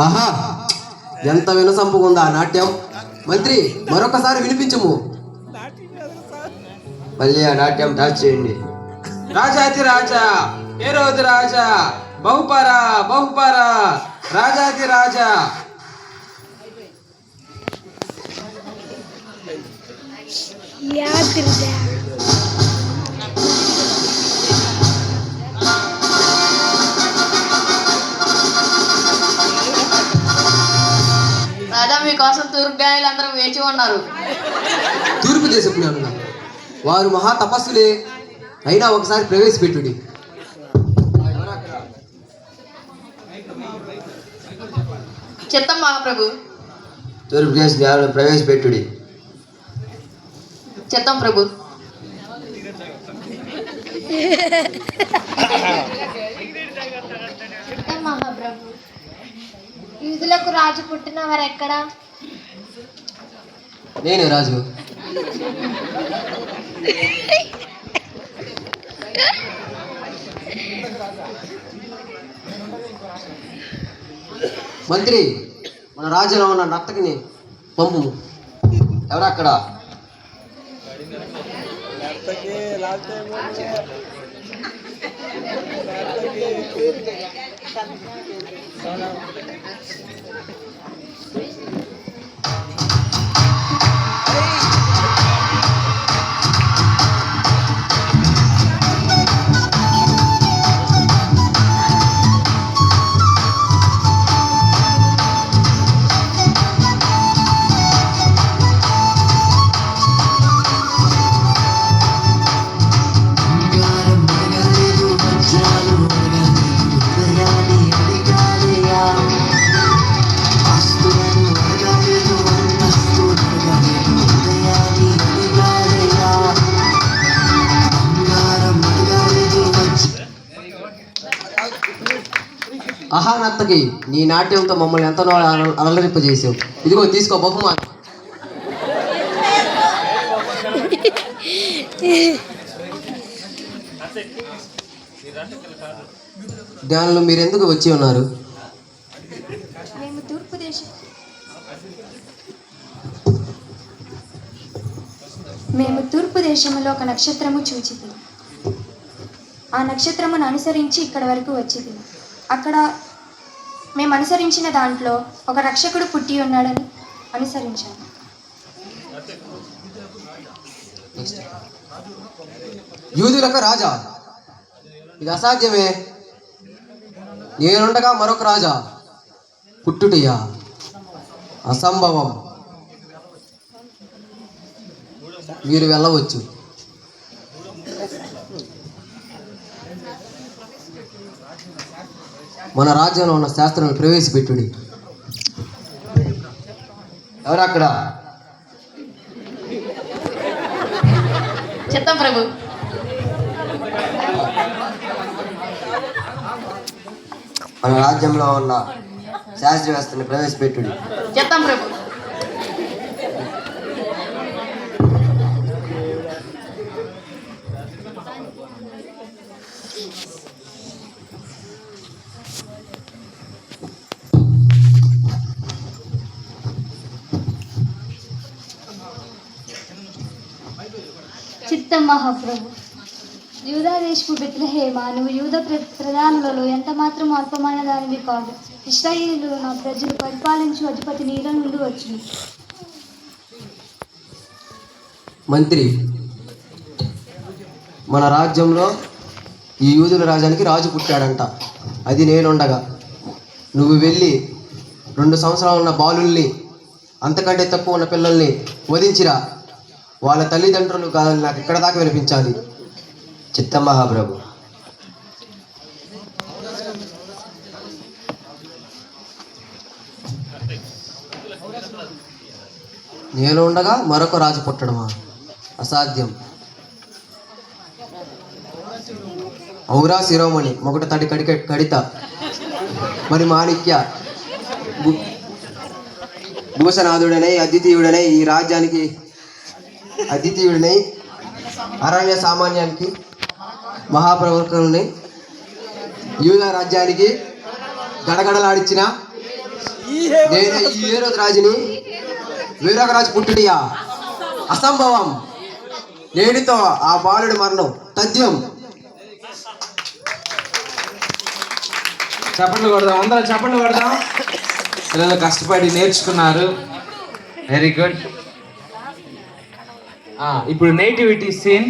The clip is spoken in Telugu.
ఆహా, ఎంత వినసంపుకుందా ఆ నాట్యం. మంత్రి, మరొకసారి వినిపించము. మళ్ళీ ఆ నాట్యం టాచ్ చేయండి. రాజాతి రాజా, ఏ రోజు రాజా, బహుపరా బహుపరా, రాజాతి రాజా. రాజా, మీకోసం తూర్పు గాయలందరూ వేచి ఉన్నారు. తూర్పు దేశపు జ్ఞానులా? వారు మహా తపస్సులే. అయినా ఒకసారి ప్రవేశపెట్టుడి. చిత్తం మహాప్రభు. తూర్పు దేశ జ్ఞానులు ప్రవేశపెట్టుడి. చిత్తం ప్రభు. మహాప్రభు, యూదులకు రాజు పుట్టిన వారెక్కడా? నేనే రాజు. మంత్రి, మన రాజ్యంలో ఉన్న నర్తకిని పంపు. ఎవరక్కడ? ఆహా నర్తకి, నీ నాట్యంతో మమ్మల్ని ఎంతనో అలరింపజేసావు. ఇదిగో తీసుకో బహుమానం. జ్ఞానులు, మీరెందుకు వచ్చి ఉన్నారు? మేము తూర్పు దేశంలో ఒక నక్షత్రము చూచితి. ఆ నక్షత్రమును అనుసరించి ఇక్కడ వరకు వచ్చింది. అక్కడ మేము అనుసరించిన దాంట్లో ఒక రక్షకుడు పుట్టి ఉన్నాడని అనుసరించాము. యూదులకు రాజా? ఇది అసాధ్యమే. నేనుండగా మరొక రాజా పుట్టుటయ్యా? అసంభవం. మీరు వెళ్ళవచ్చు. మన రాజ్యంలో ఉన్న శాస్త్రాలను ప్రవేశపెట్టుడి. ఎవరక్కడ? చిత్తం ప్రభు. మన రాజ్యంలో ఉన్న శాస్త్ర వ్యవస్థని ప్రవేశపెట్టుడి. చిత్తం ప్రభు. చిత్తం మహాప్రభు. యూదాదేశపు బెత్లెహేమ, నువ్వు యూద ప్రధానులలో ఎంత మాత్రం అల్పమైన దానివి కాదు. ఇశ్రాయేలు నా ప్రజలు పరిపాలించు అధిపతి నీల నుండి వచ్చును. మంత్రి, మన రాజ్యంలో ఈ యూదుల రాజ్యానికి రాజు పుట్టాడంట. అది నేనుండగా నువ్వు వెళ్ళి 2 సంవత్సరాలు ఉన్న బాలుల్ని, అంతకంటే తక్కువ ఉన్న పిల్లల్ని వధించిరా. వాళ్ళ తల్లిదండ్రులు కాదని నాకు ఇక్కడ దాకా వినిపించాలి. చిత్తం మహాప్రభు. నేను ఉండగా మరొక రాజు పుట్టడమా? అసాధ్యం. ఔరా శిరోమణి, మొగట తడి కడిత, మరి మాణిక్య భూషనాథుడనై అద్వితీయుడనై ఈ రాజ్యానికి అద్వితీయుడనై అరణ్య సామాన్యానికి మహాప్రవర్తకుల్ని యూదా రాజ్యానికి గడగడలాడించిన నేను ఈ హేరోదు రాజుని వేరొక రాజు పుట్టుడియా అసంభవం. నేటితో ఆ బాలుడి మరణం తథ్యం. చప్పట్లు కొడదాం, అందరం చప్పట్లు కొడదాం. పిల్లలు కష్టపడి నేర్చుకున్నారు. Very good. ఇప్పుడు నేటివిటీ సీన్.